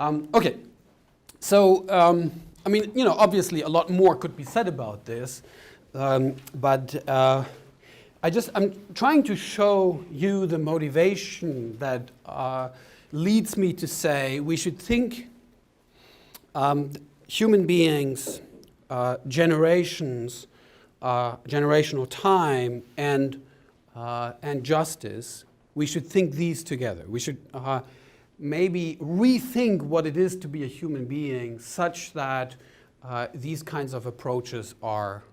Okay, so I mean, you know, obviously a lot more could be said about this, but I'm trying to show you the motivation that leads me to say we should think human beings, generations, generational time, and justice. We should think these together. We should maybe rethink what it is to be a human being such that these kinds of approaches are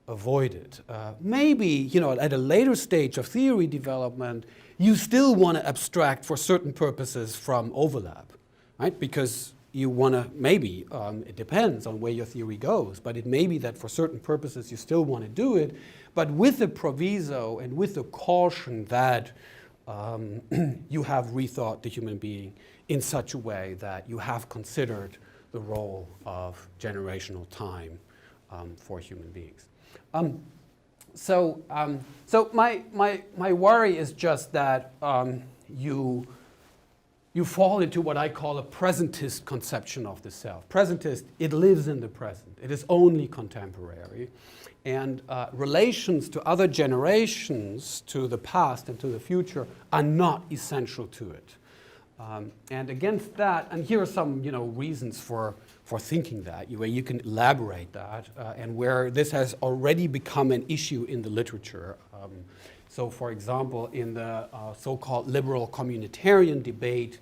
avoided. Maybe, you know, at a later stage of theory development, you still want to abstract for certain purposes from overlap, right? Because you want to, maybe, it depends on where your theory goes, but it may be that for certain purposes you still want to do it, but with the proviso and with the caution that you have rethought the human being in such a way that you have considered the role of generational time for human beings. So my worry is just that you fall into what I call a presentist conception of the self. Presentist, it lives in the present. It is only contemporary. And relations to other generations, to the past and to the future, are not essential to it. And against that, and here are some, you know, reasons for thinking that, where you can elaborate that, and where this has already become an issue in the literature. So, for example, in the so-called liberal communitarian debate,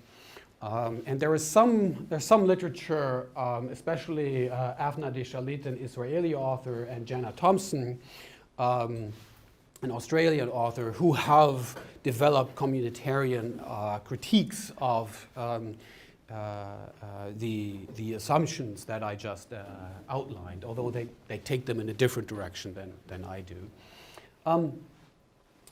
and there's some literature, especially Avner de Shalit, an Israeli author, and Jana Thompson, an Australian author, who have developed communitarian critiques of the assumptions that I just outlined, although they take them in a different direction than I do.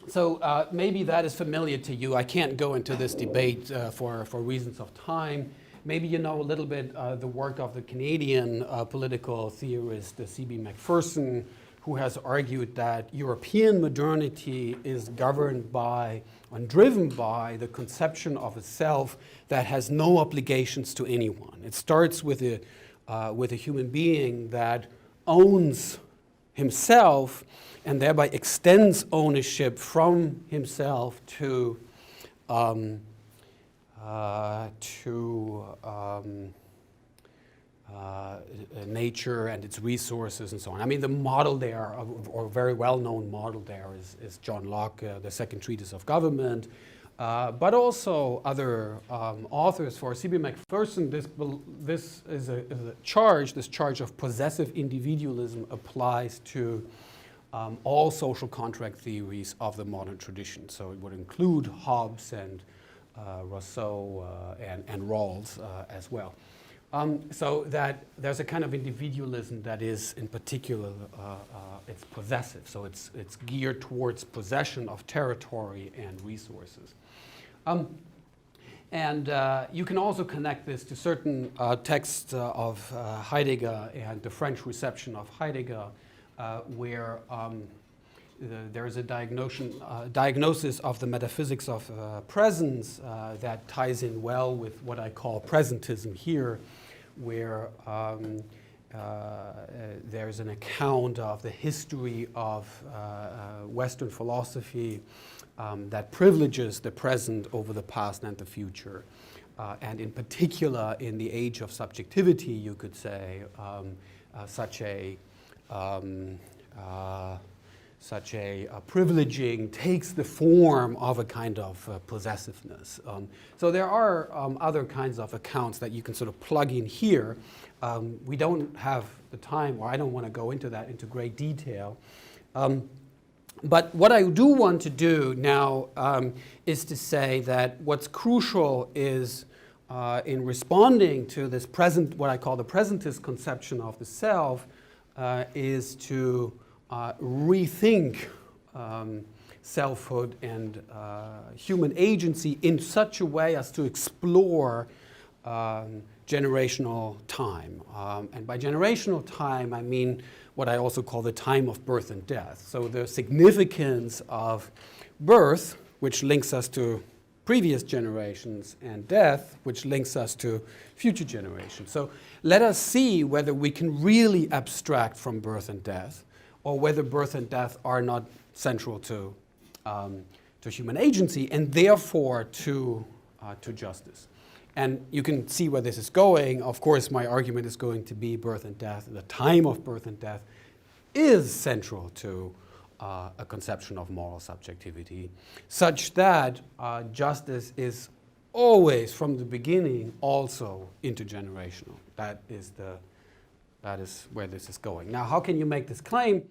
So maybe that is familiar to you. I can't go into this debate for reasons of time. Maybe you know a little bit the work of the Canadian political theorist C.B. Macpherson, who has argued that European modernity is governed by and driven by the conception of a self that has no obligations to anyone. It starts with a human being that owns himself and thereby extends ownership from himself to nature and its resources and so on. I mean, the model there, or a very well-known model there, is John Locke, the Second Treatise of Government, but also other authors. For C.B. Macpherson, this is a charge. This charge of possessive individualism applies to all social contract theories of the modern tradition. So it would include Hobbes and Rousseau and Rawls as well. So that there's a kind of individualism that is, in particular, it's possessive. So it's geared towards possession of territory and resources. And you can also connect this to certain texts of Heidegger and the French reception of Heidegger, where there is a diagnosis of the metaphysics of presence that ties in well with what I call presentism here, where there's an account of the history of Western philosophy that privileges the present over the past and the future. And in particular, in the age of subjectivity, you could say, such a privileging takes the form of a kind of possessiveness. So there are other kinds of accounts that you can sort of plug in here. We don't have the time, or I don't want to go into that into great detail. But what I do want to do now is to say that what's crucial is in responding to this present, what I call the presentist conception of the self, is to rethink selfhood and human agency in such a way as to explore generational time. And by generational time, I mean what I also call the time of birth and death. So the significance of birth, which links us to previous generations and death, which links us to future generations. So let us see whether we can really abstract from birth and death, or whether birth and death are not central to human agency and therefore to justice. And you can see where this is going. Of course, my argument is going to be birth and death. The time of birth and death is central to a conception of moral subjectivity, such that justice is always, from the beginning, also intergenerational. That is where this is going. Now, how can you make this claim?